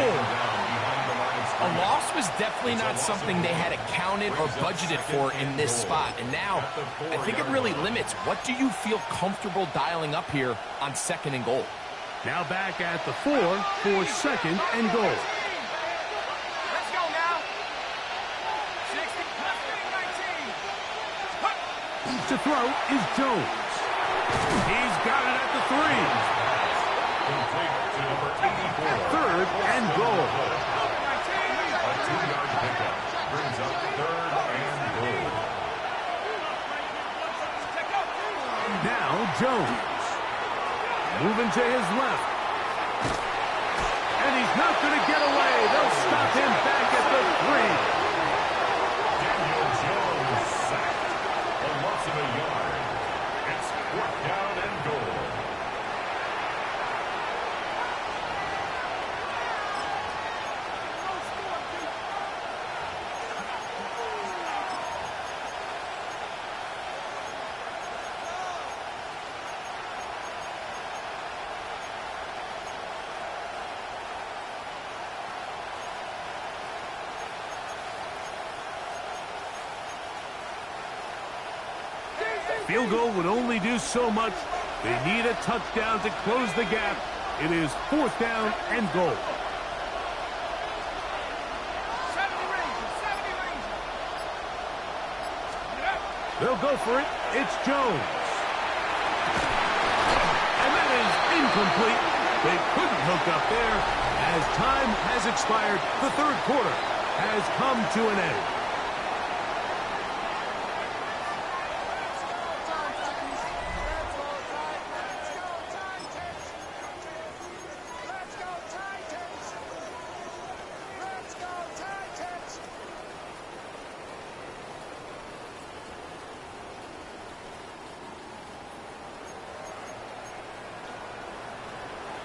S8: A loss was definitely not something they had accounted or budgeted for in this spot. And now, I think it really limits. What do you feel comfortable dialing up here on second and goal?
S6: Now back at the 4 for second and goal.
S9: Let's go now. 60, 19.
S6: To throw is Jones. He's got it at the 3.
S7: Complete to number 84.
S6: Third and goal.
S7: A 2
S6: Jones. Moving to his left. And he's not going to get away. They'll stop him back at the 3.
S7: Daniel Jones sacked for loss of a yard. It's 4th down and goal.
S6: Field goal would only do so much. They need a touchdown to close the gap. It is 4th down and goal.
S9: 70 Rangers.
S6: They'll go for it. It's Jones. And that is incomplete. They couldn't hook up there. As time has expired, the 3rd quarter has come to an end.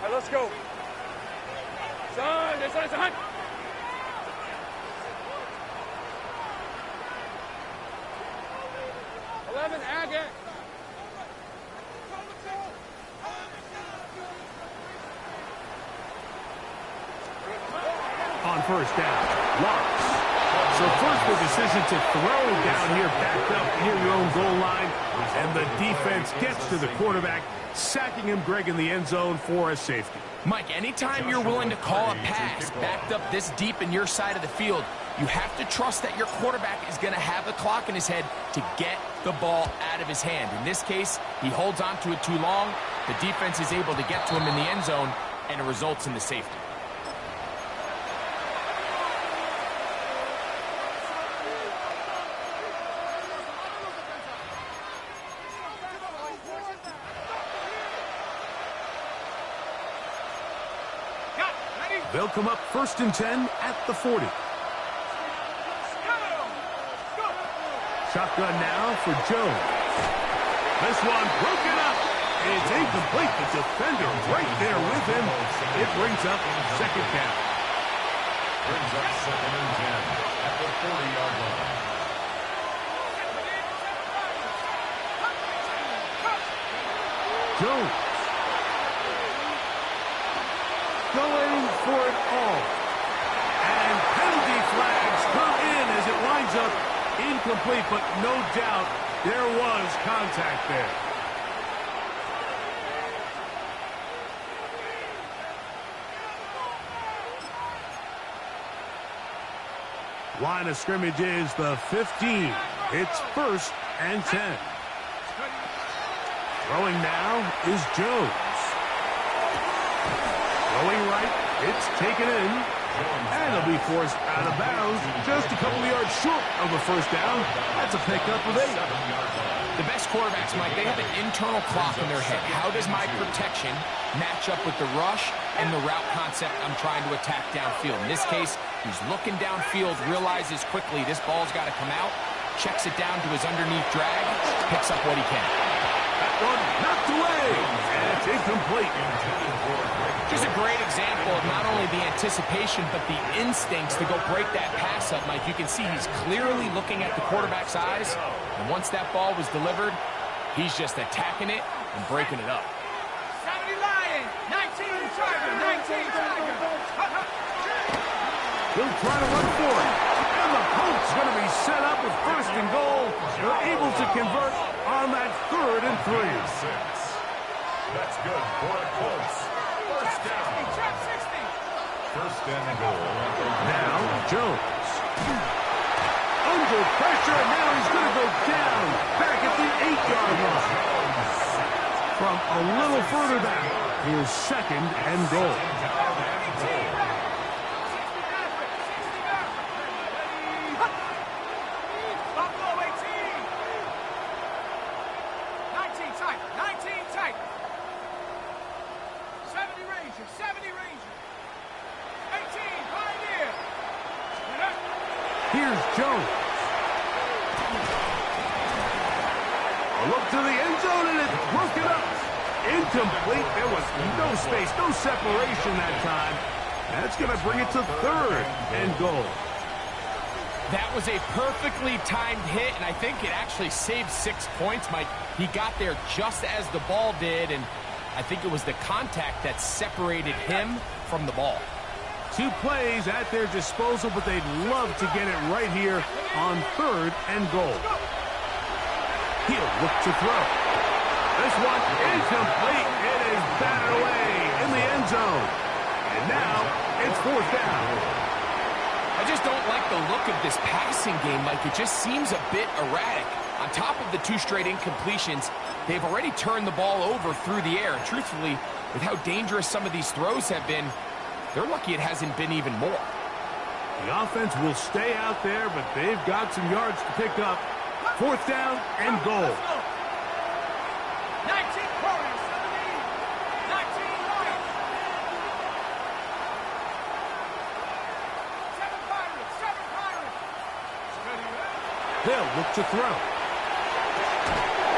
S9: All right, let's go. Son, this is a hunt. Agate.
S6: On 1st down, Lawrence. So first the decision to throw down here, backed up near your own goal line, and the defense gets to the quarterback, sacking him, Greg, in the end zone for a safety.
S8: Mike, anytime you're willing to call a pass backed up this deep in your side of the field, you have to trust that your quarterback is going to have the clock in his head to get the ball out of his hand. In this case, he holds on to it too long. The defense is able to get to him in the end zone, and it results in the safety.
S6: They'll come up 1st and 10 at the 40. Shotgun now for Jones. This one broken up. It's incomplete. The defender right there with him. It brings up 2nd down.
S7: Brings up 2nd and 10 at the 40-yard line.
S6: Jones. Going for it all. And penalty flags come in as it winds up incomplete, but no doubt there was contact there. Line of scrimmage is the 15. It's 1st and 10. Throwing now is Jones. Going right, it's taken in, and it'll be forced out of bounds just a couple of yards short of the 1st down. That's a pickup of 8.
S8: The best quarterbacks, Mike, they have an internal clock in their head. How does my protection match up with the rush and the route concept I'm trying to attack downfield? In this case, he's looking downfield, realizes quickly this ball's got to come out, checks it down to his underneath drag, picks up what he can.
S6: That one knocked away, and it's incomplete.
S8: Just a great example of not only the anticipation, but the instincts to go break that pass up, Mike. You can see he's clearly looking at the quarterback's eyes, and once that ball was delivered, he's just attacking it and breaking it up.
S9: 70 Lion, 19 Tiger, 19 Tiger.
S6: He'll try to run for it, and the Colts going to be set up with 1st and goal. They're able to convert on that 3rd and 3.
S7: That's good for the Colts. 1st down. 1st and goal.
S6: Now, Jones. Under pressure, and now he's going to go down. Back at the 8-yard line. From a little further back, here's 2nd and goal.
S9: Buffalo 18. 19 Tiger, 19
S6: Here's Jones. A look to the end zone, and it's broken up. Incomplete. There was no space, no separation that time. That's going to bring it to third and goal.
S8: That was a perfectly timed hit, and I think it actually saved 6 points, Mike. He got there just as the ball did, and I think it was the contact that separated him from the ball.
S6: 2 plays at their disposal, but they'd love to get it right here on third and goal. He'll look to throw. This one incomplete. It is batted away in the end zone. And now it's fourth down.
S8: I just don't like the look of this passing game, Mike. It just seems a bit erratic. On top of the 2 straight incompletions, they've already turned the ball over through the air. And truthfully, with how dangerous some of these throws have been, they're lucky it hasn't been even more.
S6: The offense will stay out there, but they've got some yards to pick up. Fourth down and goal.
S3: 19 quarters, 17, 19 yards. 7 Pirates, 7 Pirates.
S6: They'll look to throw.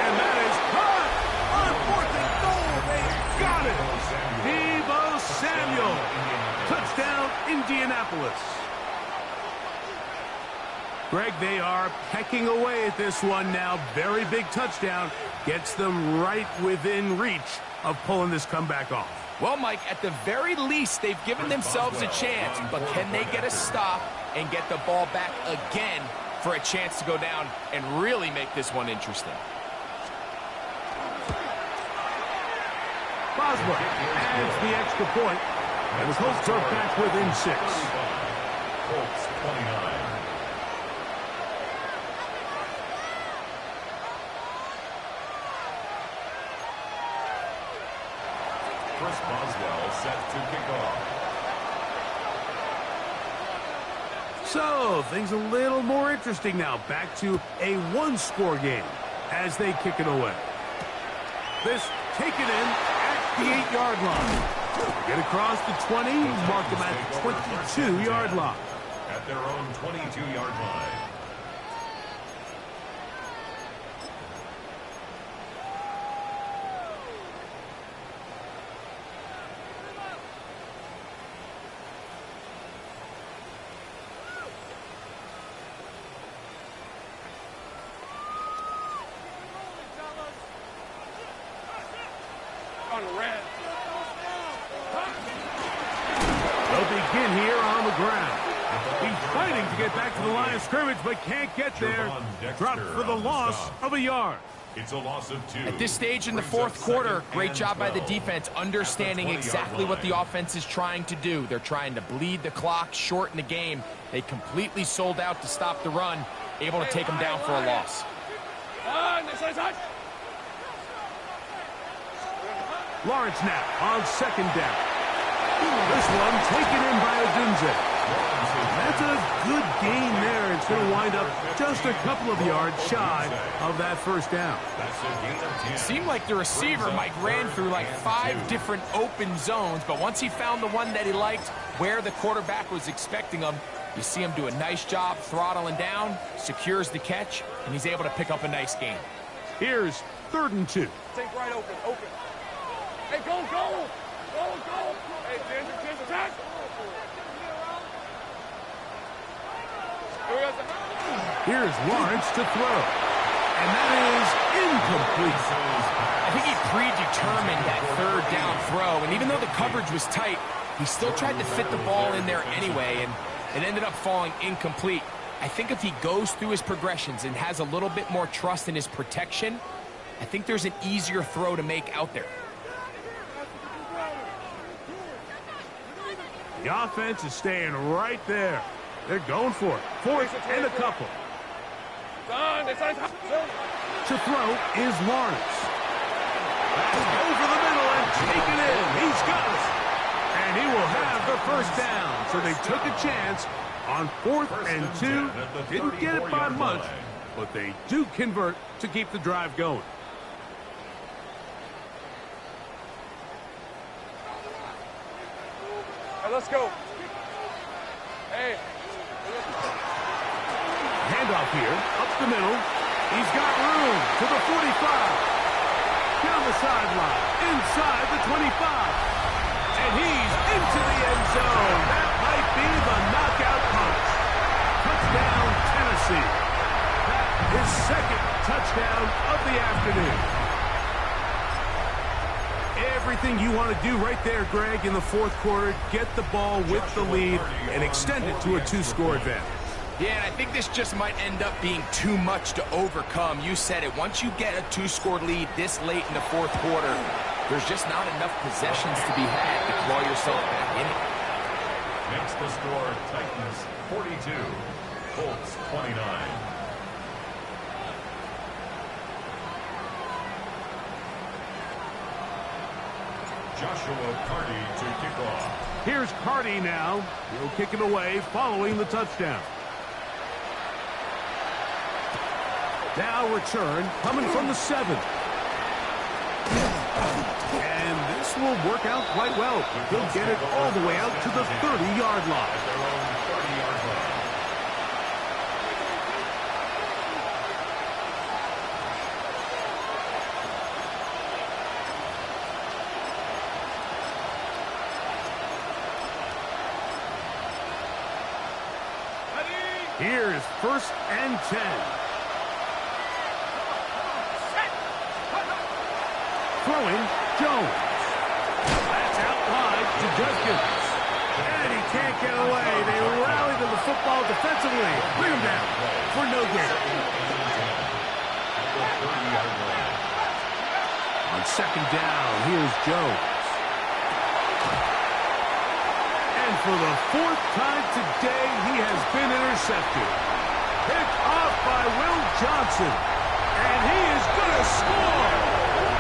S6: And that is caught on fourth and goal. They got it. Deebo Samuel. Touchdown, Indianapolis. Greg, they are pecking away at this one now. Very big touchdown. Gets them right within reach of pulling this comeback off.
S8: Well, Mike, at the very least, they've given themselves a chance. But can they get a stop and get the ball back again for a chance to go down and really make this one interesting?
S6: Boswell adds the extra point, and the Colts are back within 6.
S7: Colts 29. Chris Boswell set to kick off.
S6: So, things a little more interesting now. Back to a one-score game as they kick it away. This taken in at the 8-yard line. Get across the 20, mark them at the 22-yard line.
S7: At their own 22-yard line.
S6: They'll begin here on the ground. He's fighting to get back to the line of scrimmage, but can't get there. Dropped for the loss of a yard.
S7: It's a loss of 2.
S8: At this stage in the fourth quarter, great job by the defense understanding exactly what the offense is trying to do. They're trying to bleed the clock, shorten the game. They completely sold out to stop the run, able to take them down for a loss.
S6: Lawrence now on second down. This one taken in by Odunze. That's a good gain there. It's going to wind up just a couple of yards shy of that first down.
S8: It seemed like the receiver, Mike, ran through like 5 different open zones, but once he found the one that he liked, where the quarterback was expecting him, you see him do a nice job throttling down, secures the catch, and he's able to pick up a nice gain.
S6: Here's 3rd and 2.
S9: Take right open, open. Hey, go, go! Go, go! Hey, Ginger, attack!
S6: Here's Lawrence to throw. And that is incomplete.
S8: I think he predetermined that 3rd down throw, and even though the coverage was tight, he still tried to fit the ball in there anyway, and it ended up falling incomplete. I think if he goes through his progressions and has a little bit more trust in his protection, I think there's an easier throw to make out there.
S6: The offense is staying right there. They're going for it. 4th and a couple. To throw is Lawrence. Over the middle and taken in. He's got it. And he will have the first down. So they took a chance on 4th and 2. Didn't get it by much, but they do convert to keep the drive going.
S9: Hey, let's go. Hey.
S6: handoff here. Up the middle. He's got room to the 45. Down the sideline. Inside the 25. And he's into the end zone. That might be the knockout punch. Touchdown, Tennessee. That is second touchdown of the afternoon. Everything you want to do right there, Greg, in the fourth quarter. Get the ball with the lead and extend it to a 2-score advantage.
S8: Yeah, and I think this just might end up being too much to overcome. You said it. Once you get a 2-score lead this late in the fourth quarter, there's just not enough possessions to be had to claw yourself back in it.
S7: Makes the score Titans 42, Colts 29. Joshua Carty to kick off.
S6: Here's Carty now. He'll kick it away following the touchdown. Now return coming from the 7. And this will work out quite well. He'll get it all the way out to the 30-yard line.
S7: At their own 30-yard line.
S6: Here's 1st and 10. Throwing, Jones. That's out wide to Judkins. And he can't get away. They rally to the football defensively. Bring him down for no gain. On 2nd down, here's Jones. And for the 4th time today, he has been intercepted. Picked off by Will Johnson. And he is going to score.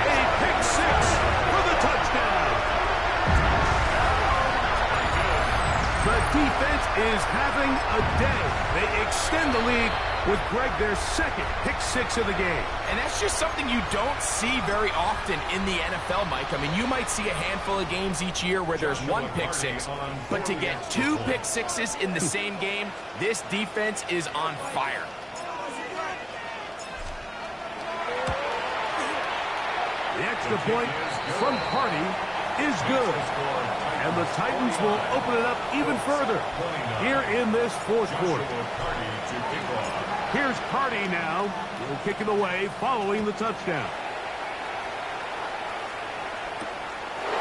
S6: A pick 6 for the touchdown. The defense is having a day. They extend the lead with Greg their 2nd pick 6 of the game.
S8: And that's just something you don't see very often in the NFL, Mike. I mean, you might see a handful of games each year where there's 1 pick 6, but to get 2 pick 6s in the same game, this defense is on fire.
S6: The extra point from Carty is good. And the Titans will open it up even further here in this 4th quarter. Here's Carty now. He'll kick it away following the touchdown.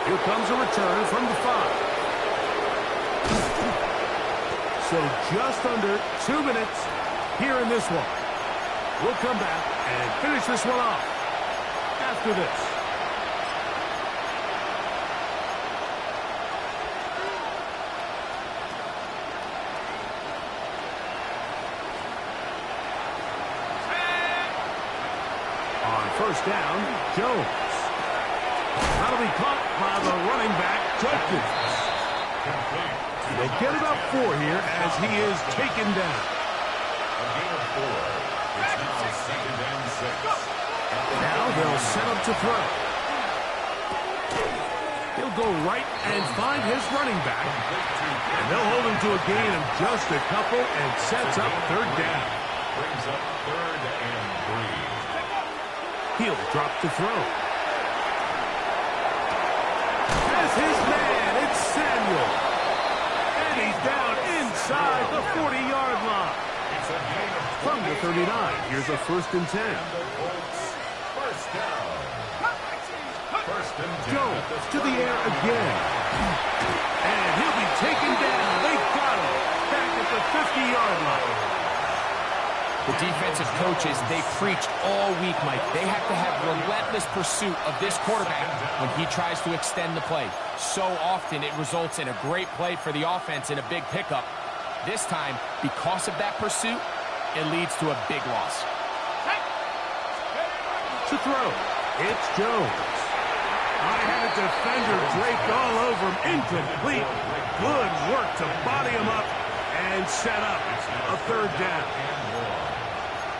S6: Here comes a return from the 5. So just under 2 minutes here in this one. We'll come back and finish this one off after this. On 1st down, Jones. That'll be caught by the running back, Judkins. They'll get about 4 here as he is taken down.
S7: A gain of 4. It's now 2nd and 6.
S6: Now they'll set up to throw. He'll go right and find his running back. And they'll hold him to a gain of just a couple and sets up 3rd down.
S7: Brings up 3rd and 3.
S6: He'll drop to throw. As his man, it's Samuel. And he's down inside the 40-yard line.
S7: It's a gain of 20.
S6: From the 39, here's a 1st and 10.
S7: First down. 1st and 10.
S6: Jones to the air again. And he'll be taken down. They got him back at the 50-yard line.
S8: The defensive coaches, they preached all week, Mike. They have to have relentless pursuit of this quarterback when he tries to extend the play. So often it results in a great play for the offense and a big pickup. This time, because of that pursuit, it leads to a big loss.
S6: To throw, it's Jones. I had a defender draped all over him. Incomplete. Good work to body him up and set up a 3rd down.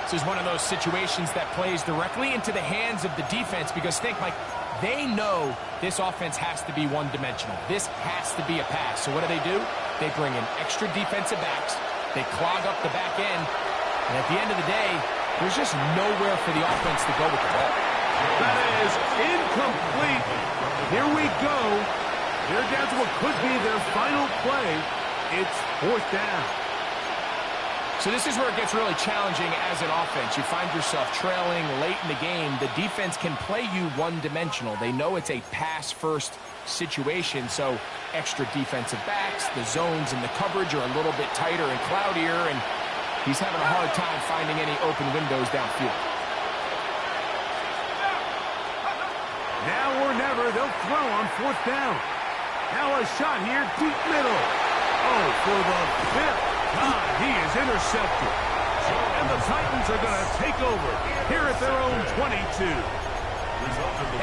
S8: This is one of those situations that plays directly into the hands of the defense because think, Mike, they know this offense has to be one-dimensional. This has to be a pass. So what do? They bring in extra defensive backs. They clog up the back end, And at the end of the day, there's just nowhere for the offense to go with the ball.
S6: That is incomplete. Here we go. They're down to what could be their final play. It's 4th down.
S8: So this is where it gets really challenging as an offense. You find yourself trailing late in the game. The defense can play you one-dimensional. They know it's a pass-first situation, so extra defensive backs, the zones and the coverage are a little bit tighter and cloudier, and he's having a hard time finding any open windows downfield.
S6: Now or never, they'll throw on 4th down. Now a shot here, deep middle. Oh, for the 5th time, he is intercepted. And the Titans are going to take over here at their own 22.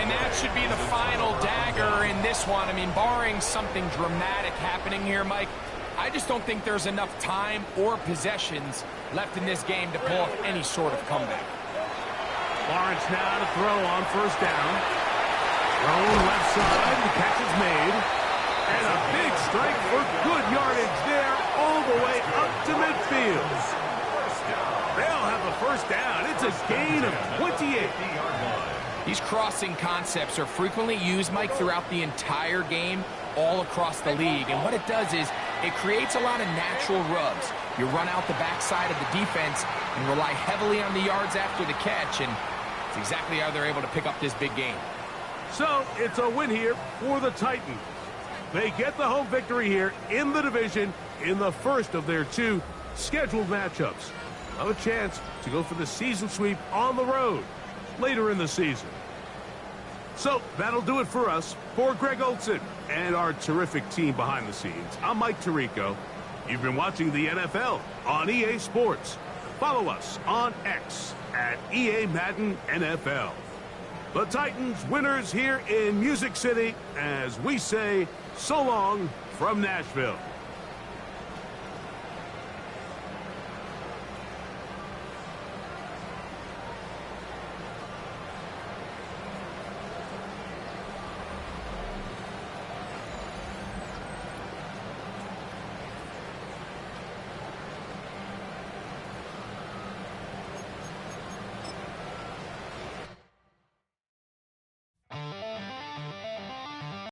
S8: And that should be the final dagger in this one. I memean, barring something dramatic happening here, Mike, I just don't think there's enough time or possessions left in this game to pull off any sort of comeback.
S6: Lawrence now to throw on 1st down. Thrown left side, the catch is made. And a big strike for good yardage there all the way up to midfield. They'll have the 1st down. It's a gain of 28.
S8: These crossing concepts are frequently used, Mike, throughout the entire game, all across the league. And what it does is it creates a lot of natural rubs. You run out the backside of the defense and rely heavily on the yards after the catch, and it's exactly how they're able to pick up this big game.
S6: So it's a win here for the Titans. They get the home victory here in the division in the first of their 2 scheduled matchups. Have a chance to go for the season sweep on the road later in the season. So that'll do it for us. For Greg Olson and our terrific team behind the scenes, I'm Mike Tirico. You've been watching the NFL on EA Sports. Follow us on X at EA Madden NFL. The Titans winners here in Music City as we say so long from Nashville.